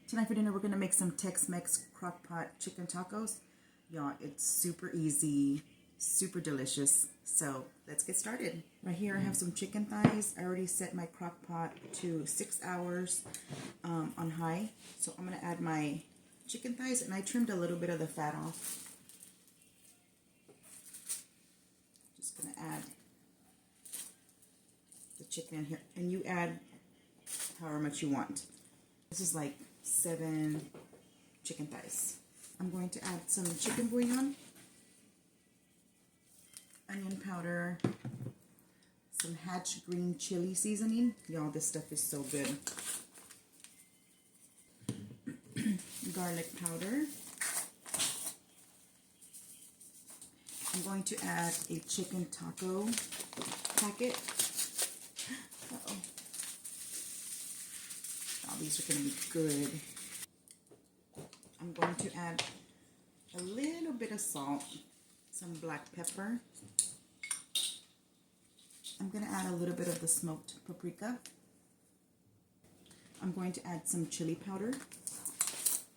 Tonight for dinner, we're going to make some Tex-Mex crock-pot chicken tacos. Y'all, it's super easy, super delicious. So let's get started. Right here, I have some chicken thighs. I already set my crock-pot to 6 hours on high. So I'm going to add my chicken thighs, and I trimmed a little bit of the fat off. Just going to add the chicken in here, and you add however much you want. This is like 7 chicken thighs. I'm going to add some chicken bouillon, onion powder, some hatch green chili seasoning. Y'all, this stuff is so good. Garlic powder. I'm going to add a chicken taco packet. Uh-oh. These are going to be good. I'm going to add a little bit of salt, some black pepper. I'm going to add a little bit of the smoked paprika. I'm going to add some chili powder,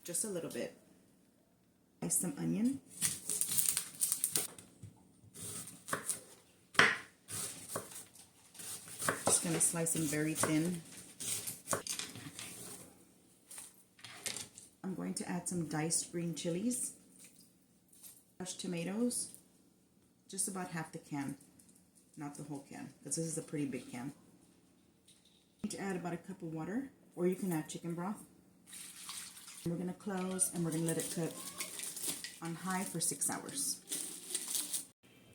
just a little bit. Some onion. Just going to slice them very thin. I'm going to add some diced green chilies, crushed tomatoes, just about half the can, not the whole can, because this is a pretty big can. I'm going to add about a cup of water, or you can add chicken broth. We're going to close and we're going to let it cook on high for 6 hours.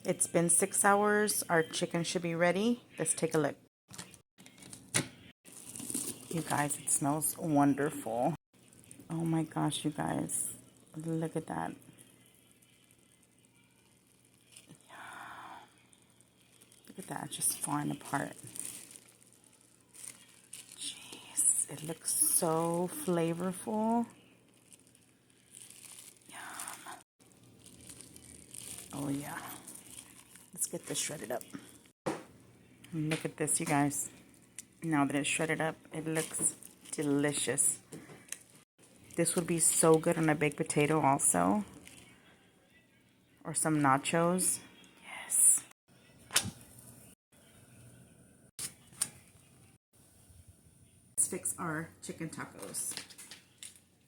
It's been 6 hours. Our chicken should be ready. Let's take a look. You guys, it smells wonderful. Oh my gosh, you guys, look at that. Look at that, just falling apart. Jeez, it looks so flavorful. Yum. Oh yeah. Let's get this shredded up. Look at this, you guys. Now that it's shredded up, it looks delicious. This would be so good on a baked potato also. Or some nachos. Yes. Let's fix our chicken tacos.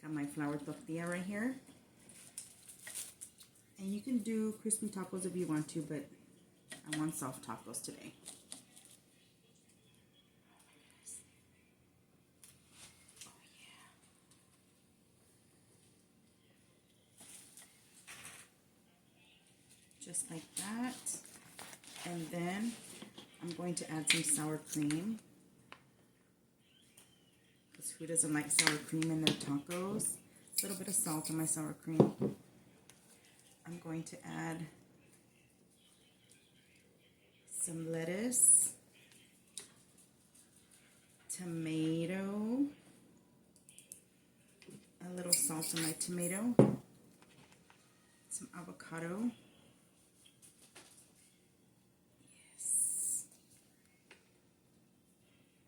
Got my flour tortilla right here. And you can do crispy tacos if you want to, but I want soft tacos today. Just like that. And then I'm going to add some sour cream. Because who doesn't like sour cream in their tacos? A little bit of salt in my sour cream. I'm going to add some lettuce, tomato, a little salt in my tomato, some avocado.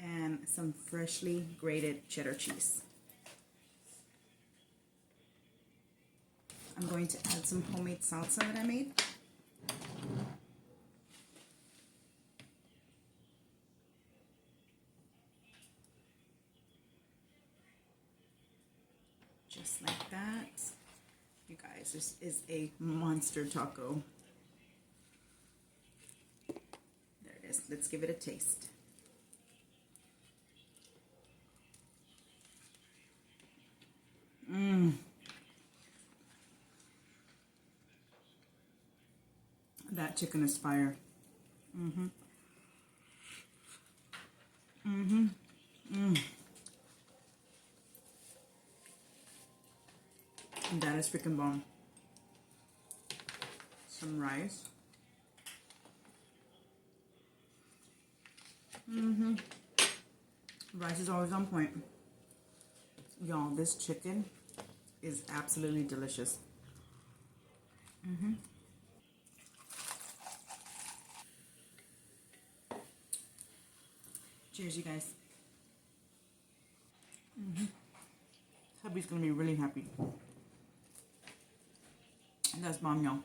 And some freshly grated cheddar cheese. I'm going to add some homemade salsa that I made. Just like that. You guys, this is a monster taco. There it is. Let's give it a taste. That chicken is fire. That is freaking bomb. Some rice. Rice is always on point. Y'all, this chicken is absolutely delicious. Cheers, you guys. Hubby's gonna be really happy. And that's Mom, y'all.